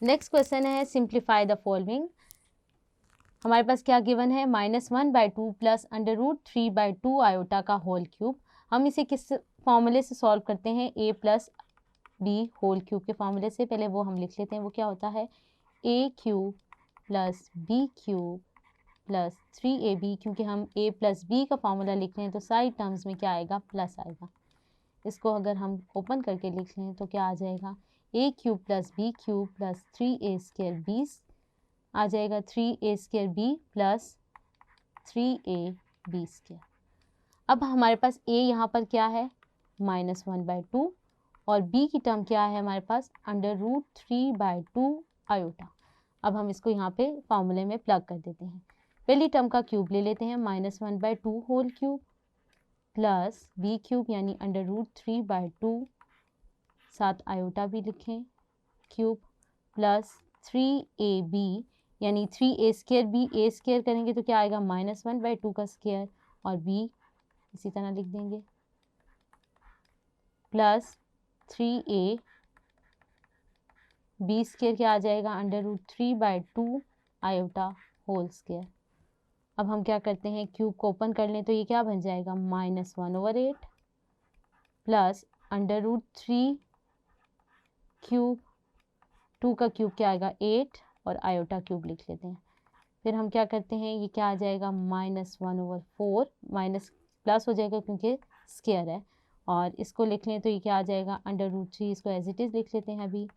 Next question है simplify the following. हमारे पास क्या गिवन है, -1/2 प्लस √3/2 आयोटा का होल क्यूब। हम इसे किस फॉर्मूले से सॉल्व करते हैं, a plus b whole cube के फॉर्मूले से। पहले वो हम लिख लेते हैं, वो क्या होता है, a³ plus b³ plus 3ab। क्योंकि हम a प्लस b का फॉर्मूला लिख रहे हैं तो सारी टर्म्स में क्या आएगा, प्लस आएगा। इसको अगर हम ओपन करके लिख लें तो क्या आ जाएगा, a³ plus b³ plus 3a² b आ जाएगा, 3a² b प्लस 3ab²। अब हमारे पास a यहाँ पर क्या है, -1/2 और b की टर्म क्या है हमारे पास, √3/2 आयोटा। अब हम इसको यहाँ पे फॉर्मूले में प्लग कर देते हैं। पहली टर्म का क्यूब ले लेते हैं, -1/2 होल क्यूब प्लस b³ यानी √3/2, साथ आयोटा भी लिखें क्यूब, प्लस 3ab यानी 3a² b, a² करेंगे तो क्या आएगा, -1/2 का स्क्वायर, और b इसी तरह लिख देंगे, प्लस 3a b² क्या आ जाएगा, √3/2 आयोटा होल स्क्वायर। अब हम क्या करते हैं, क्यूब को ओपन कर लें तो ये क्या बन जाएगा, -1/8 प्लस √3 क्यूब, 2 का क्यूब क्या आएगा 8 और आयोटा क्यूब लिख लेते हैं। फिर हम क्या करते हैं, ये क्या आ जाएगा, -1/4, माइनस प्लस हो जाएगा क्योंकि स्क्वायर है, और इसको लिख लें तो ये क्या आ जाएगा, √3, इसको एज इट इज़ लिख लेते हैं अभी।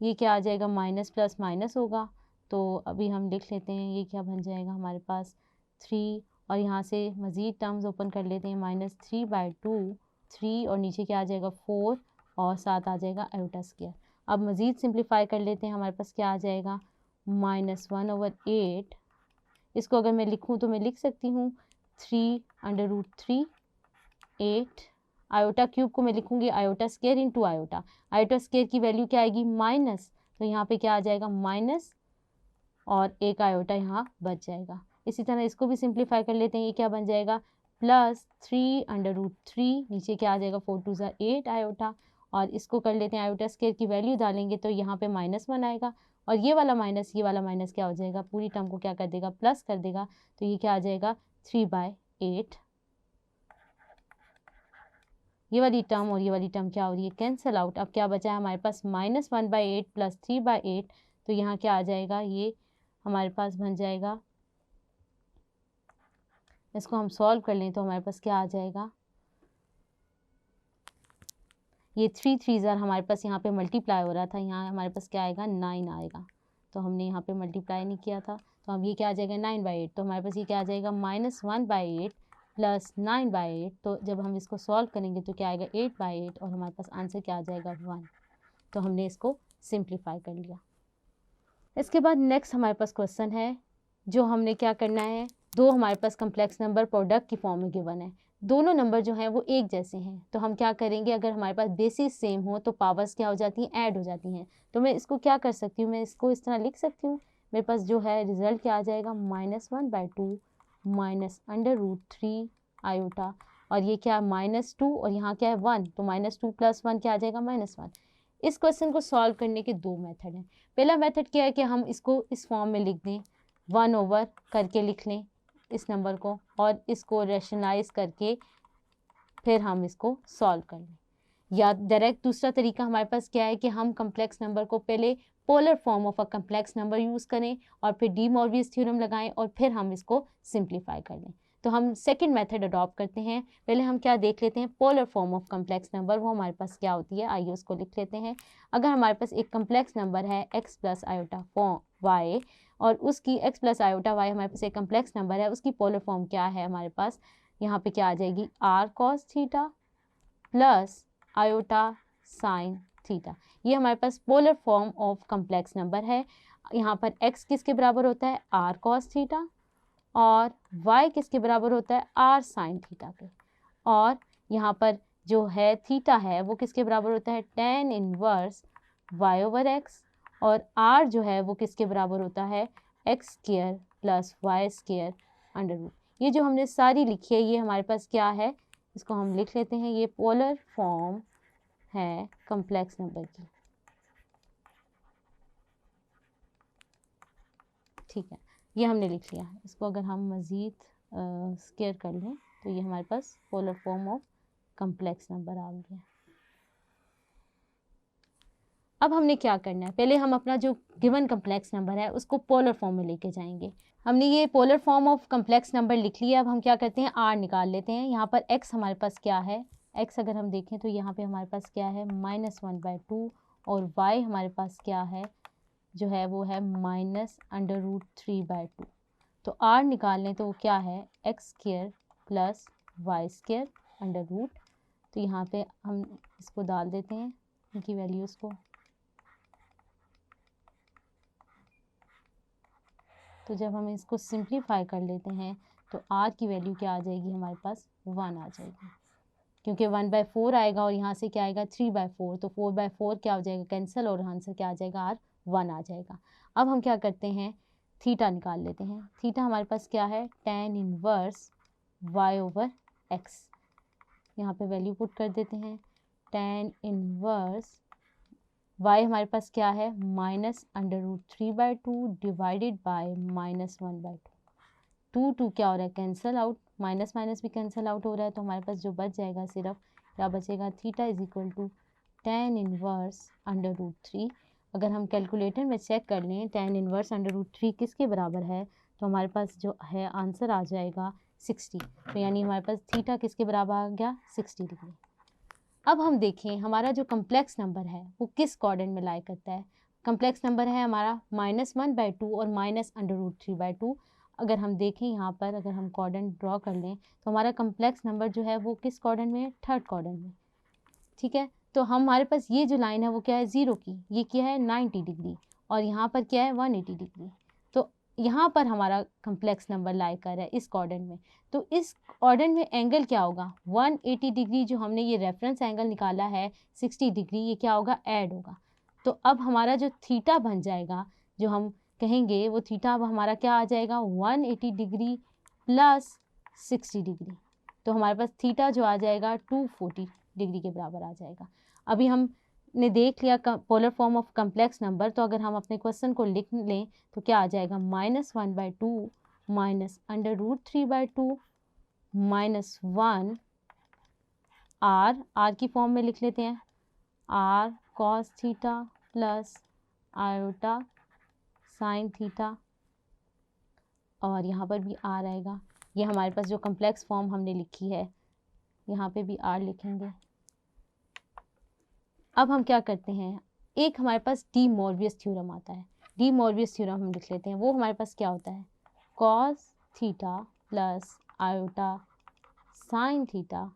ये क्या आ जाएगा, माइनस प्लस माइनस होगा, तो अभी हम लिख लेते हैं, ये क्या बन जाएगा हमारे पास 3, और यहाँ से मज़ीद टर्म्स ओपन कर लेते हैं, -3/2, 3 और नीचे क्या आ जाएगा 4 और साथ आ जाएगा आयोटा स्क्वायर। अब मज़ीद सिंप्लीफाई कर लेते हैं, हमारे पास क्या आ जाएगा, -1/8। इसको अगर मैं लिखूँ तो मैं लिख सकती हूँ 3 √3 8, आयोटा क्यूब को मैं लिखूंगी iota square into iota. Iota square की वैल्यू क्या आएगी, माइनस, तो यहाँ पे क्या आ जाएगा, माइनस, और एक आयोटा यहाँ बच जाएगा। इसी तरह इसको भी सिंप्लीफाई कर लेते हैं, ये क्या बन जाएगा, प्लस 3 नीचे क्या आ जाएगा, 4 2 8 आयोटा, और इसको कर लेते हैं आयोटा स्क्वायर की वैल्यू डालेंगे तो यहाँ पे -1 आएगा, और ये वाला माइनस क्या हो जाएगा, पूरी टर्म को क्या कर देगा, प्लस कर देगा, तो ये क्या आ जाएगा 3/8। ये वाली टर्म और ये वाली टर्म क्या हो रही है, कैंसिल आउट। अब क्या बचा है हमारे पास, -1/8 प्लस 3/8, तो यहाँ क्या आ जाएगा, ये हमारे पास बन जाएगा, इसको हम सॉल्व कर लें तो हमारे पास क्या आ जाएगा, ये 3 3 हमारे पास यहाँ पे मल्टीप्लाई हो रहा था, यहाँ हमारे पास क्या आएगा, 9 आएगा, तो हमने यहाँ पे मल्टीप्लाई नहीं किया था, तो अब ये क्या आ जाएगा 9/8, तो हमारे पास ये क्या आ जाएगा, -1/8 प्लस 9/8, तो जब हम इसको सॉल्व करेंगे तो क्या आएगा 8/8, और हमारे पास आंसर क्या आ जाएगा 1। तो हमने इसको सिंप्लीफाई कर लिया। इसके बाद नेक्स्ट हमारे पास क्वेश्चन है, जो हमने क्या करना है, दो हमारे पास कम्प्लेक्स नंबर प्रोडक्ट की फॉर्म में गिवन है, दोनों नंबर जो हैं वो एक जैसे हैं, तो हम क्या करेंगे, अगर हमारे पास बेसिस सेम हो तो पावर्स क्या हो जाती हैं, ऐड हो जाती हैं। तो मैं इसको क्या कर सकती हूँ, मैं इसको इस तरह लिख सकती हूँ, मेरे पास जो है रिजल्ट क्या आ जाएगा, -1/2 माइनस √3 आयोटा, और ये क्या -2 और यहाँ क्या है 1, तो -2 + 1 क्या आ जाएगा, -1। इस क्वेश्चन को सॉल्व करने के दो मेथड हैं। पहला मेथड क्या है कि हम इसको इस फॉर्म में लिख दें, 1/, करके लिख लें इस नंबर को, और इसको रेशनलाइज करके फिर हम इसको सॉल्व कर लें। या डायरेक्ट दूसरा तरीका हमारे पास क्या है कि हम कम्प्लेक्स नंबर को पहले polar form of a complex number use करें और फिर डी मॉर्वियस थ्योरम लगाएं और फिर हम इसको सिंप्लीफाई कर लें। तो हम सेकंड मेथड अडॉप्ट करते हैं। पहले हम क्या देख लेते हैं, polar form of complex number वो हमारे पास क्या होती है, आइए उसको लिख लेते हैं। अगर हमारे पास एक कम्प्लेक्स नंबर है x + आयोटा y, और उसकी x + आयोटा y हमारे पास एक कम्प्लेक्स नंबर है, उसकी पोलर फॉर्म क्या है हमारे पास, यहाँ पे क्या आ जाएगी, r cos theta plus iota sine theta. ये हमारे पास polar form of complex number है। यहाँ पर x किसके बराबर होता है, r cos थीटा, और y किसके बराबर होता है, r साइन थीटा के, और यहाँ पर जो है थीटा है वो किसके बराबर होता है, tan इनवर्स y/x, और r जो है वो किसके बराबर होता है, x² + y² √। ये जो हमने सारी लिखी है ये हमारे पास क्या है, इसको हम लिख लेते हैं, ये पोलर फॉर्म है कम्प्लेक्स नंबर की। ठीक है, ये हमने लिख लिया। इसको अगर हम मज़ीद स्क्वायर कर लें तो ये हमारे पास polar form of complex number आ गया। अब हमने क्या करना है, पहले हम अपना जो गिवन कम्प्लेक्स नंबर है उसको पोलर फॉर्म में लेके जाएंगे। हमने ये polar form of complex number लिख लिया। अब हम क्या करते हैं, आर निकाल लेते हैं। यहाँ पर एक्स हमारे पास क्या है, एक्स अगर हम देखें तो यहाँ पे हमारे पास क्या है -1/2 और वाई हमारे पास क्या है जो है वो है -√3/2। तो आर निकाल लें तो वो क्या है x² + y² √। तो यहाँ पे हम इसको डाल देते हैं इनकी वैल्यूज़ को। तो जब हम इसको सिंप्लीफाई कर लेते हैं तो r की वैल्यू क्या आ जाएगी, हमारे पास 1 आ जाएगी, क्योंकि 1/4 आएगा और यहाँ से क्या आएगा 3/4, तो 4/4 क्या हो जाएगा कैंसिल और आंसर क्या आ जाएगा r 1 आ जाएगा। अब हम क्या करते हैं, थीटा निकाल लेते हैं। थीटा हमारे पास क्या है tan इनवर्स y/x। यहाँ पे वैल्यू पुट कर देते हैं। tan इनवर्स y हमारे पास क्या है -√3/2 डिवाइडेड बाय -1/2। 2 क्या हो रहा है कैंसिल आउट, माइनस माइनस भी कैंसिल आउट हो रहा है, तो हमारे पास जो बच जाएगा सिर्फ क्या बचेगा, थीटा = tan इनवर्स √3। अगर हम कैलकुलेटर में चेक कर लें tan इनवर्स √3 किसके बराबर है, तो हमारे पास जो है आंसर आ जाएगा 60। तो यानी हमारे पास थीटा किसके बराबर आ गया 60 डिग्री। अब हम देखें हमारा जो कम्प्लेक्स नंबर है वो किस क्वाड्रेंट में लाई करता है। कम्प्लेक्स नंबर है हमारा -1/2 और -√3/2। अगर हम देखें यहाँ पर, अगर हम क्वाड्रेंट ड्रॉ कर लें तो हमारा कम्प्लेक्स नंबर जो है वो किस क्वाड्रेंट में है, थर्ड क्वाड्रेंट में। ठीक है, तो हमारे पास ये जो लाइन है वो क्या है 0 की, ये क्या है 90 डिग्री और यहाँ पर क्या है 180 डिग्री। तो यहाँ पर हमारा कम्प्लेक्स नंबर लाई कर है इस क्वाड्रेंट में। तो इस क्वाड्रेंट में एंगल क्या होगा 180 डिग्री, जो हमने ये रेफरेंस एंगल निकाला है 60 डिग्री, ये क्या होगा ऐड होगा। तो अब हमारा जो थीटा बन जाएगा, जो हम कहेंगे वो थीटा अब हमारा क्या आ जाएगा 180 डिग्री प्लस 60 डिग्री। तो हमारे पास थीटा जो आ जाएगा 240 डिग्री के बराबर आ जाएगा। अभी हमने देख लिया polar form of complex number, तो अगर हम अपने क्वेश्चन को लिख लें तो क्या आ जाएगा -1/2 -√3/2 -1 r की फॉर्म में लिख लेते हैं, r cos theta plus iota sine theta, और यहाँ पर भी r आएगा। ये हमारे पास जो कम्प्लेक्स फॉर्म हमने लिखी है, यहाँ पे भी r लिखेंगे। अब हम क्या करते हैं, एक हमारे पास डी मॉर्वियस थ्योरम आता है। डी मॉर्वियस थ्योरम हम लिख लेते हैं। वो हमारे पास क्या होता है, cos theta plus iota sine theta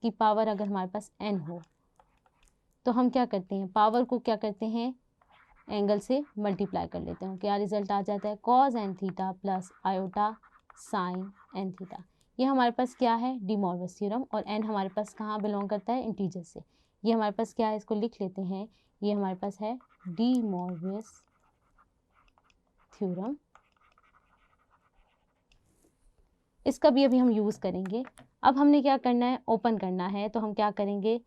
की पावर अगर हमारे पास n हो तो हम क्या करते हैं, पावर को क्या करते हैं एंगल से मल्टीप्लाई कर लेते हैं। क्या रिजल्ट आ जाता है cos n theta plus iota sign n theta. ये हमारे पास क्या है डी मॉर्वियस थ्योरम, और n हमारे पास कहाँ बिलोंग करता है, इंटीजर से। ये हमारे पास क्या है, इसको लिख लेते हैं, ये हमारे पास है डी मॉर्वियस थ्योरम। इसका भी अभी हम यूज़ करेंगे। अब हमने क्या करना है, ओपन करना है, तो हम क्या करेंगे,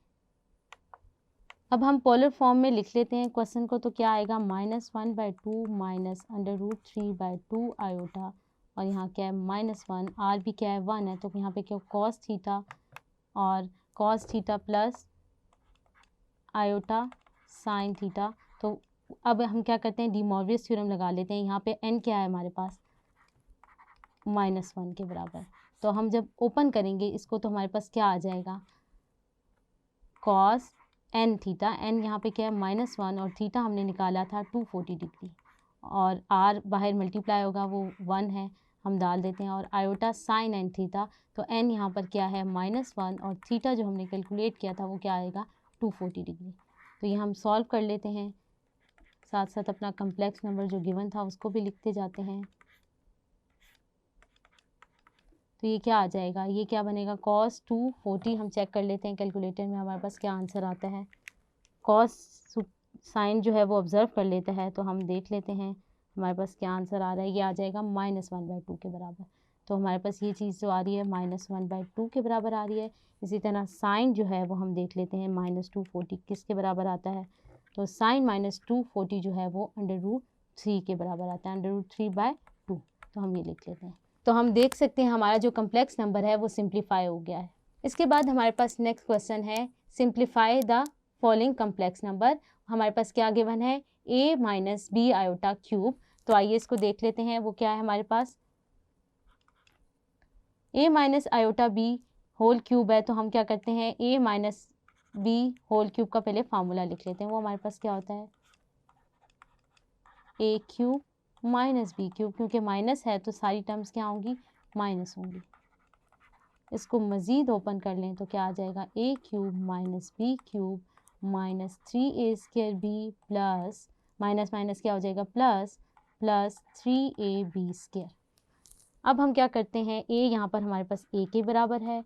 अब हम पोलर फॉर्म में लिख लेते हैं क्वेश्चन को। तो क्या आएगा -1/2 -√3/2 आयोटा, और यहाँ क्या है -1, आर भी क्या है 1 है, तो यहाँ पे क्या cos थीटा और cos theta plus iota sine theta. तो अब हम क्या करते हैं, डी मॉर्वियस थ्योरम लगा लेते हैं। यहाँ पे n क्या है हमारे पास -1 के बराबर। तो हम जब ओपन करेंगे इसको तो हमारे पास क्या आ जाएगा, cos n थीटा, n यहाँ पे क्या है -1 और थीटा हमने निकाला था 240 डिग्री, और r बाहर मल्टीप्लाई होगा वो 1 है, हम डाल देते हैं, और आयोटा साइन n थीटा। तो n यहाँ पर क्या है -1 और थीटा जो हमने कैलकुलेट किया था वो क्या आएगा 240 डिग्री। तो ये हम सॉल्व कर लेते हैं, साथ साथ अपना कम्प्लेक्स नंबर जो गिवन था उसको भी लिखते जाते हैं। तो ये क्या आ जाएगा, ये क्या बनेगा cos 240, हम चेक कर लेते हैं कैलकुलेटर में हमारे पास क्या आंसर आता है। cos साइन जो है वो ऑब्जर्व कर लेता है, तो हम देख लेते हैं हमारे पास क्या आंसर आ रहा है। ये आ जाएगा -1/2 के बराबर। तो हमारे पास ये चीज़ जो आ रही है -1/2 के बराबर आ रही है। इसी तरह साइन जो है वो हम देख लेते हैं, -240 किसके बराबर आता है, तो साइन -240 जो है वो √3 3 के बराबर आता है, √3/2। तो हम ये लिख लेते हैं। तो हम देख सकते हैं हमारा जो कम्प्लेक्स नंबर है वो सिंप्लीफाई हो गया है। इसके बाद हमारे पास नेक्स्ट क्वेश्चन है, simplify the following complex number. हमारे पास क्या गिवन है, a minus b iota cube. तो आइए इसको देख लेते हैं, वो क्या है हमारे पास, a minus iota b whole cube है। तो हम क्या करते हैं, a minus b whole cube का पहले फार्मूला लिख लेते हैं। वो हमारे पास क्या होता है, a cube minus b cube, क्योंकि माइनस है तो सारी टर्म्स क्या होंगी, माइनस होंगी। इसको मज़ीद ओपन कर लें तो क्या आ जाएगा, a cube minus b cube minus 3a² b plus minus minus क्या हो जाएगा, प्लस 3ab²। अब हम क्या करते हैं, a यहाँ पर हमारे पास a के बराबर है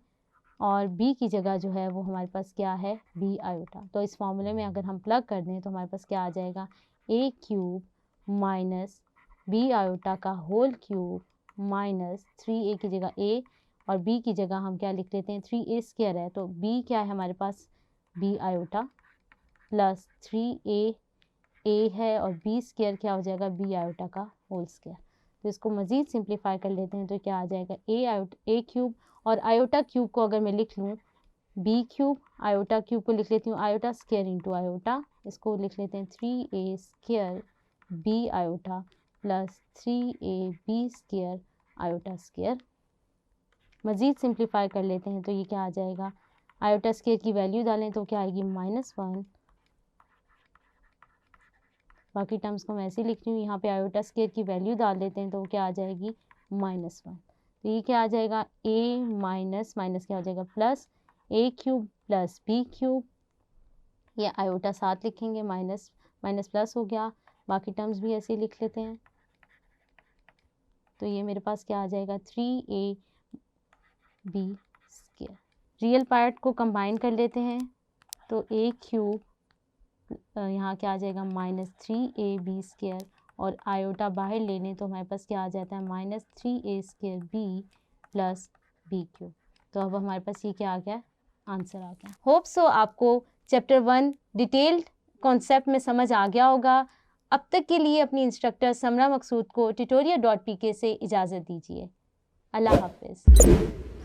और b की जगह जो है वो हमारे पास क्या है, b आयोटा। तो इस फॉर्मूले में अगर हम प्लग कर दें तो हमारे पास क्या आ जाएगा, a cube minus b iota का होल क्यूब माइनस 3a की जगह a और b की जगह हम क्या लिख लेते हैं, 3a² है। तो b क्या है हमारे पास, b आयोटा प्लस 3a है और b² क्या हो जाएगा, b आयोटा का होल स्क्वायर। तो इसको मज़ीद सिंप्लीफाई कर लेते हैं तो क्या आ जाएगा, a क्यूब और आयोटा क्यूब को अगर मैं लिख लूँ b क्यूब, आयोटा क्यूब को लिख लेती हूँ आयोटा स्क्वायर इंटू आयोटा, इसको लिख लेते हैं 3a² b iota plus 3ab² iota square. मज़ीद सिंप्लीफाई कर लेते हैं तो ये क्या आ जाएगा, आयोटा स्क्वायर की वैल्यू डालें तो क्या आएगी, -1। बाकी टर्म्स को मैं ऐसे ही लिख रही हूँ, यहाँ पे आयोटा स्क्वायर की वैल्यू डाल देते हैं तो क्या आ जाएगी, -1। तो ये क्या आ जाएगा, a माइनस माइनस क्या हो जाएगा, plus a cube plus b cube, ये आयोटा साथ लिखेंगे, माइनस माइनस प्लस हो गया, बाकी टर्म्स भी ऐसे ही लिख लेते हैं। तो ये मेरे पास क्या आ जाएगा, 3ab²। रियल पार्ट को कंबाइन कर लेते हैं तो a क्यूब यहाँ क्या आ जाएगा, -3ab² और आयोटा बाहर ले लें तो हमारे पास क्या आ जाता है, -3a² b plus b cube. तो अब हमारे पास ये क्या आ गया, आंसर आ गया। होप सो आपको चैप्टर 1 डिटेल्ड कॉन्सेप्ट में समझ आ गया होगा। अब तक के लिए अपनी इंस्ट्रक्टर समरा मकसूद को tutorial.pk से इजाज़त दीजिए। अल्लाह हाफिज़।